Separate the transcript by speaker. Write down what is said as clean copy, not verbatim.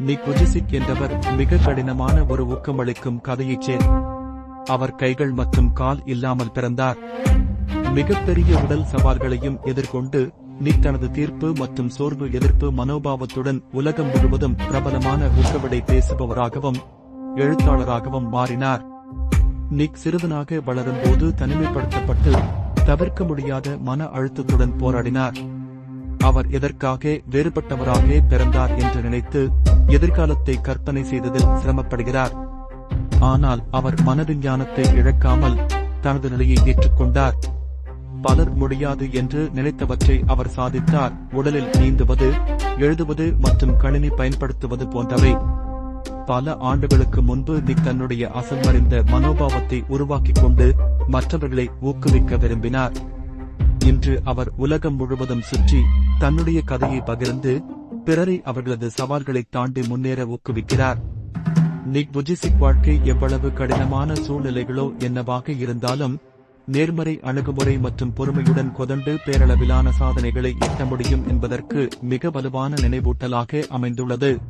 Speaker 1: நிக் Vujicic என்பவர் மிக கடினமான ஒரு ஊக்கமளிக்கும் கதையைச் சேர். அவர் கைகள் மற்றும் கால் இல்லாமல் பிறந்தார். மிகப்பெரிய உடல் சவால்களையும் எதிர்கொண்டு நிக் தனது தீர்ப்பு மற்றும் சோர்வு எதிர்ப்பு மனோபாவத்துடன் உலகம் முழுவதும் பிரபலமான ஊக்கவிடை பேசுபவராகவும் எழுத்தாளராகவும் மாறினார். நிக் சிறுவனாக வளரும்போது தனிமைப்படுத்தப்பட்டு தவிர்க்க முடியாத மன அழுத்தத்துடன் போராடினார். அவர் எதற்காக வேறுபட்டவராக பிறந்தார் என்று நினைத்து எதிர்காலத்தை கற்பனை செய்ததில் சிரமப்படுகிறார். ஆனால் அவர் மனவிஞ்ஞானத்தை இழக்காமல் தனது நிலையை ஏற்றுக்கொண்டார். பலர் முடியாது என்று நினைத்தவற்றை அவர் சாதித்தார். உடலில் நீந்துவது, எழுதுவது மற்றும் கணினி பயன்படுத்துவது போன்றவை. பல ஆண்டுகளுக்கு முன்பு நிக் தன்னுடைய அசல்மறிந்த மனோபாவத்தை உருவாக்கிக் கொண்டு மற்றவர்களை ஊக்குவிக்க விரும்பினார். இன்று அவர் உலகம் முழுவதும் சுற்றி தன்னுடைய கதையை பகிர்ந்து பிறரை அவர்களது சவால்களை தாண்டி முன்னேற ஊக்குவிக்கிறார். நிக் வுஜிசிக் வாழ்க்கை எவ்வளவு கடினமான சூழ்நிலைகளோ என்னவாக இருந்தாலும் நேர்மறை அணுகுமுறை மற்றும் பொறுமையுடன் கொதண்டு பேரளவிலான சாதனைகளை எட்ட முடியும் என்பதற்கு மிக வலுவான நினைவூட்டலாக அமைந்துள்ளது.